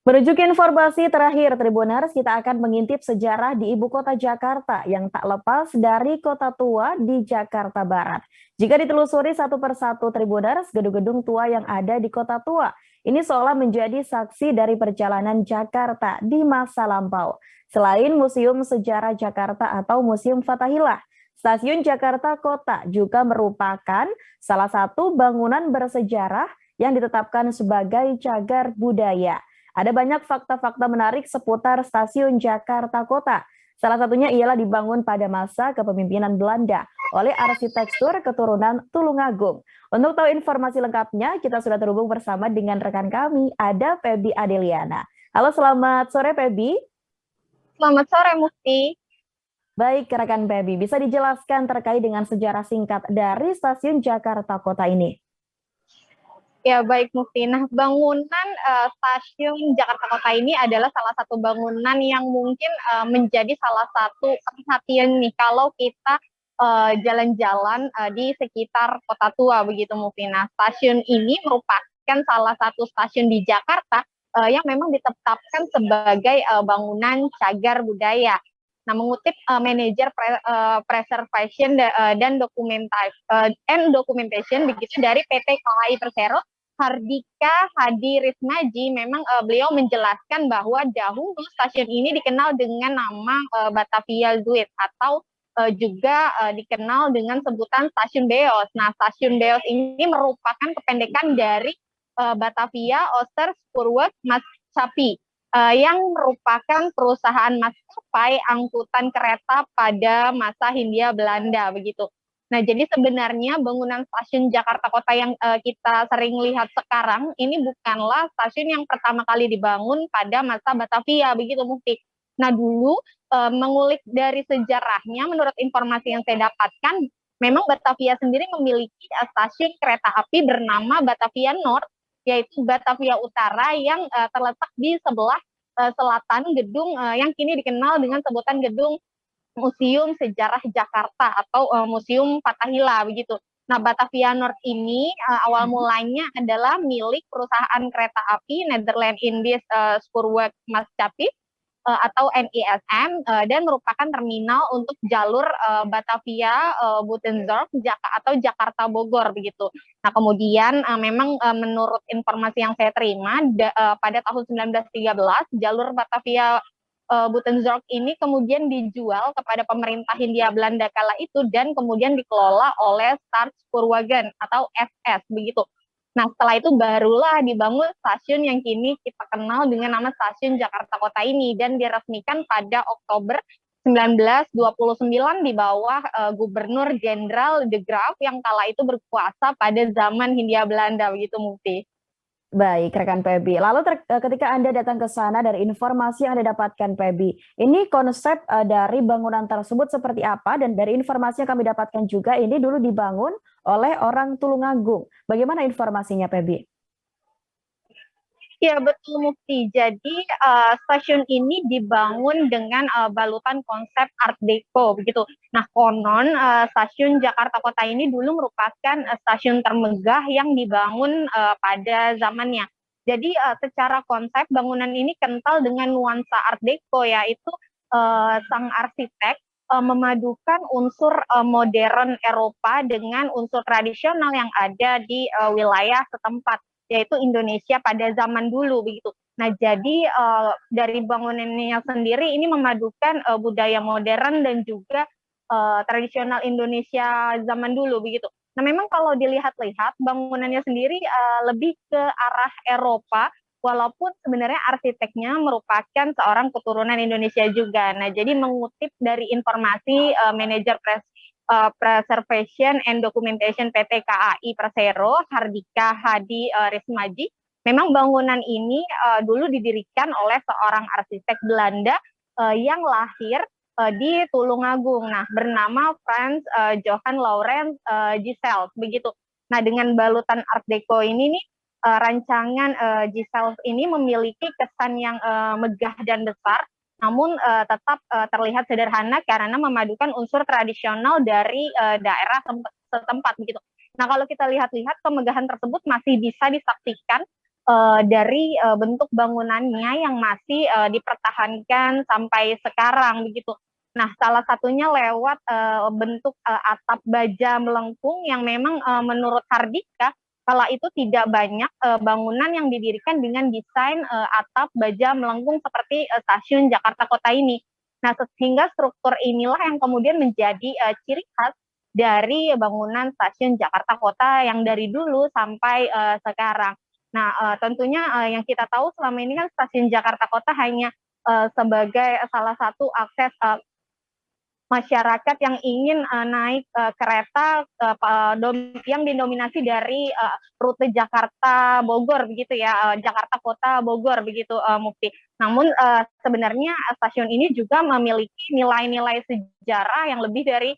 Menuju ke informasi terakhir, Tribuners, kita akan mengintip sejarah di ibu kota Jakarta yang tak lepas dari kota tua di Jakarta Barat. Jika ditelusuri satu persatu Tribuners, gedung-gedung tua yang ada di kota tua, ini seolah menjadi saksi dari perjalanan Jakarta di masa lampau. Selain Museum Sejarah Jakarta atau Museum Fathahillah, Stasiun Jakarta Kota juga merupakan salah satu bangunan bersejarah yang ditetapkan sebagai cagar budaya. Ada banyak fakta-fakta menarik seputar Stasiun Jakarta Kota. Salah satunya ialah dibangun pada masa kepemimpinan Belanda oleh arsitektur keturunan Tulungagung. Untuk tahu informasi lengkapnya, kita sudah terhubung bersama dengan rekan kami, ada Febi Adeliana. Halo, selamat sore Febi. Selamat sore, Mufti. Baik, rekan Febi, bisa dijelaskan terkait dengan sejarah singkat dari Stasiun Jakarta Kota ini? Ya, baik, Mufti. Nah, bangunan stasiun Jakarta Kota ini adalah salah satu bangunan yang mungkin menjadi salah satu perhatian nih kalau kita jalan-jalan di sekitar Kota Tua, begitu, Mufti. Nah, stasiun ini merupakan salah satu stasiun di Jakarta yang memang ditetapkan sebagai bangunan cagar budaya. Nah, mengutip manajer preservation dan documentation begitu dari PT KAI Persero, Hardika Hadi Rismaji, memang beliau menjelaskan bahwa dahulu stasiun ini dikenal dengan nama Batavia Zuid atau juga dikenal dengan sebutan Stasiun Beos. Nah, Stasiun Beos ini merupakan kependekan dari Batavia Ooster Spoorweg Maatschappij yang merupakan perusahaan maskapai angkutan kereta pada masa Hindia Belanda begitu. Nah, jadi sebenarnya bangunan stasiun Jakarta Kota yang kita sering lihat sekarang ini bukanlah stasiun yang pertama kali dibangun pada masa Batavia, begitu, Mufti. Nah, dulu mengulik dari sejarahnya, menurut informasi yang saya dapatkan, memang Batavia sendiri memiliki stasiun kereta api bernama Batavia North, yaitu Batavia Utara yang terletak di sebelah selatan gedung yang kini dikenal dengan sebutan gedung Museum Sejarah Jakarta atau Museum Fathahillah begitu. Nah, Batavia North ini awal mulanya adalah milik perusahaan kereta api Netherlands Indies Spoorweg Maatschappij atau NISM dan merupakan terminal untuk jalur Batavia Buitenzorg atau Jakarta Bogor begitu. Nah, kemudian memang menurut informasi yang saya terima pada tahun 1913 jalur Batavia Buitenzorg ini kemudian dijual kepada pemerintah Hindia Belanda kala itu dan kemudian dikelola oleh Staatspoorwegen atau SS begitu. Nah, setelah itu barulah dibangun stasiun yang kini kita kenal dengan nama Stasiun Jakarta Kota ini dan diresmikan pada Oktober 1929 di bawah Gubernur Jenderal De Graaf yang kala itu berkuasa pada zaman Hindia Belanda begitu, Mufti. Baik, rekan Pebi. Lalu ketika Anda datang ke sana dari informasi yang Anda dapatkan Pebi, ini konsep dari bangunan tersebut seperti apa? Dan dari informasi yang kami dapatkan juga, ini dulu dibangun oleh orang Tulungagung. Bagaimana informasinya Pebi? Ya, betul, Mufti. Jadi stasiun ini dibangun dengan balutan konsep Art Deco begitu. Nah, konon stasiun Jakarta Kota ini dulu merupakan stasiun termegah yang dibangun pada zamannya. Jadi secara konsep bangunan ini kental dengan nuansa Art Deco, yaitu sang arsitek memadukan unsur modern Eropa dengan unsur tradisional yang ada di wilayah setempat, yaitu Indonesia pada zaman dulu begitu. Nah, jadi dari bangunannya sendiri ini memadukan budaya modern dan juga tradisional Indonesia zaman dulu begitu. Nah, memang kalau dilihat-lihat bangunannya sendiri lebih ke arah Eropa, walaupun sebenarnya arsiteknya merupakan seorang keturunan Indonesia juga. Nah, jadi mengutip dari informasi manajer Preservation and Documentation PT KAI Persero, Hardika Hadi Rismaji, memang bangunan ini dulu didirikan oleh seorang arsitek Belanda yang lahir di Tulungagung, nah bernama Frans Johan Laurens Gisels begitu. Nah, dengan balutan Art Deco ini nih rancangan Gisels ini memiliki kesan yang megah dan besar, namun tetap terlihat sederhana karena memadukan unsur tradisional dari daerah setempat begitu. Nah, kalau kita lihat-lihat kemegahan tersebut masih bisa disaksikan dari bentuk bangunannya yang masih dipertahankan sampai sekarang begitu. Nah, salah satunya lewat bentuk atap baja melengkung yang memang menurut Hardika kala itu tidak banyak bangunan yang didirikan dengan desain atap baja melengkung seperti stasiun Jakarta Kota ini. Nah, sehingga struktur inilah yang kemudian menjadi ciri khas dari bangunan stasiun Jakarta Kota yang dari dulu sampai sekarang. Nah, tentunya yang kita tahu selama ini kan stasiun Jakarta Kota hanya sebagai salah satu akses masyarakat yang ingin naik kereta yang didominasi dari rute Jakarta Bogor begitu ya, Jakarta Kota Bogor begitu, Mufti. Namun sebenarnya stasiun ini juga memiliki nilai-nilai sejarah yang lebih dari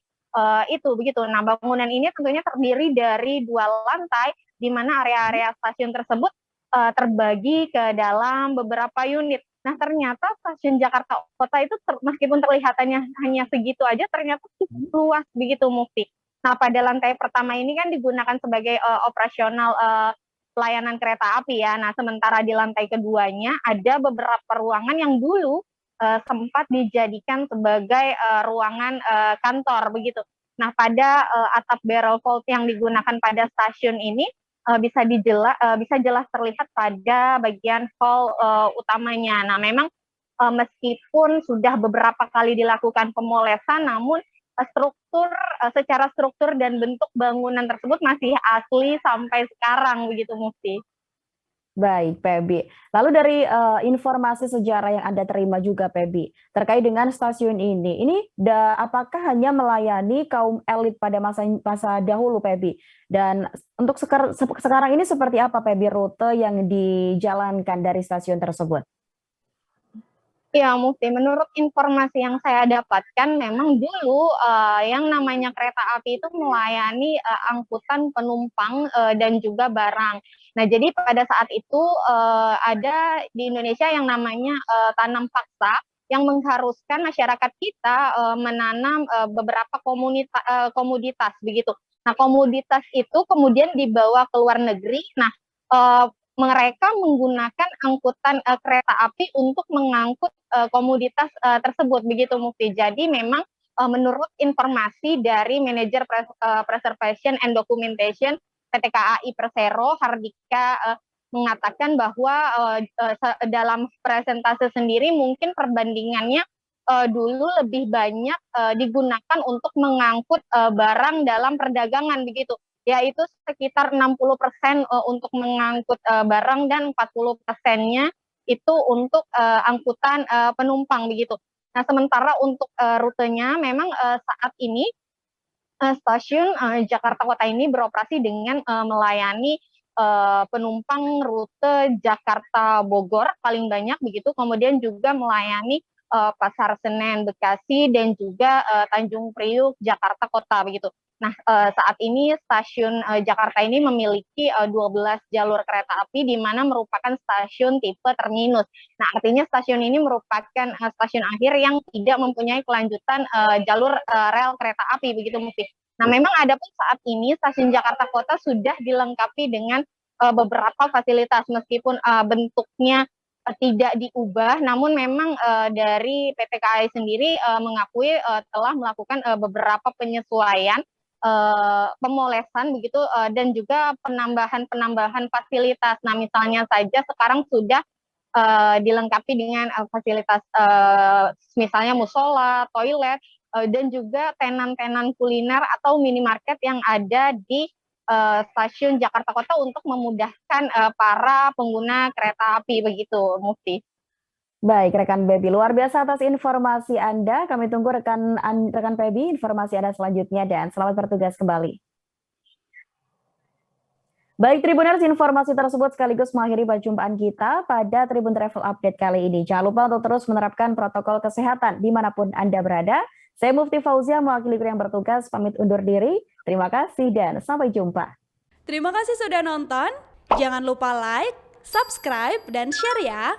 itu begitu. Nah, bangunan ini tentunya terdiri dari 2 lantai di mana area-area stasiun tersebut terbagi ke dalam beberapa unit. Nah, ternyata stasiun Jakarta Kota itu meskipun terlihatannya hanya segitu aja, ternyata cukup luas begitu, Mufti. Nah, pada lantai pertama ini kan digunakan sebagai operasional pelayanan kereta api ya. Nah, sementara di lantai keduanya ada beberapa ruangan yang dulu sempat dijadikan sebagai ruangan kantor begitu. Nah, pada atap barrel vault yang digunakan pada stasiun ini bisa jelas terlihat pada bagian hall utamanya. Nah, memang meskipun sudah beberapa kali dilakukan pemolesan, namun secara struktur dan bentuk bangunan tersebut masih asli sampai sekarang begitu, Mufti. Baik, Pebi. Lalu dari informasi sejarah yang Anda terima juga, Pebi, terkait dengan stasiun ini apakah hanya melayani kaum elit pada masa dahulu, Pebi? Dan untuk sekarang ini seperti apa, Pebi, rute yang dijalankan dari stasiun tersebut? Ya, Mufti, menurut informasi yang saya dapatkan, memang dulu yang namanya kereta api itu melayani angkutan penumpang dan juga barang. Nah, jadi pada saat itu ada di Indonesia yang namanya tanam paksa yang mengharuskan masyarakat kita menanam beberapa komoditas begitu. Nah, komoditas itu kemudian dibawa ke luar negeri. Nah, mereka menggunakan angkutan kereta api untuk mengangkut komoditas tersebut begitu, Mufti. Jadi memang menurut informasi dari manajer Preservation and Documentation PT KAI Persero, Hardika mengatakan bahwa dalam presentase sendiri mungkin perbandingannya dulu lebih banyak digunakan untuk mengangkut barang dalam perdagangan begitu, yaitu sekitar 60% untuk mengangkut barang dan 40%-nya itu untuk angkutan penumpang begitu. Nah, sementara untuk rutenya memang saat ini stasiun Jakarta Kota ini beroperasi dengan melayani penumpang rute Jakarta Bogor paling banyak begitu, kemudian juga melayani Pasar Senen Bekasi dan juga Tanjung Priuk Jakarta Kota begitu. Nah, saat ini stasiun Jakarta ini memiliki 12 jalur kereta api di mana merupakan stasiun tipe terminus. Nah, artinya stasiun ini merupakan stasiun akhir yang tidak mempunyai kelanjutan jalur rel kereta api begitu, Mufti. Nah, memang ada pun saat ini stasiun Jakarta Kota sudah dilengkapi dengan beberapa fasilitas meskipun bentuknya tidak diubah, namun memang dari PT KAI sendiri mengakui telah melakukan beberapa penyesuaian pemolesan begitu dan juga penambahan fasilitas. Nah, misalnya saja sekarang sudah dilengkapi dengan fasilitas misalnya musola, toilet, dan juga tenan-tenan kuliner atau minimarket yang ada di stasiun Jakarta Kota untuk memudahkan para pengguna kereta api begitu, Mufti. Baik, rekan Pebi, luar biasa atas informasi Anda. Kami tunggu rekan Pebi informasi Anda selanjutnya dan selamat bertugas kembali. Baik Tribuners, informasi tersebut sekaligus mengakhiri perjumpaan kita pada Tribun Travel Update kali ini. Jangan lupa untuk terus menerapkan protokol kesehatan dimanapun Anda berada. Saya Mufti Fauzia mewakili kru yang bertugas pamit undur diri. Terima kasih dan sampai jumpa. Terima kasih sudah nonton. Jangan lupa like, subscribe, dan share ya.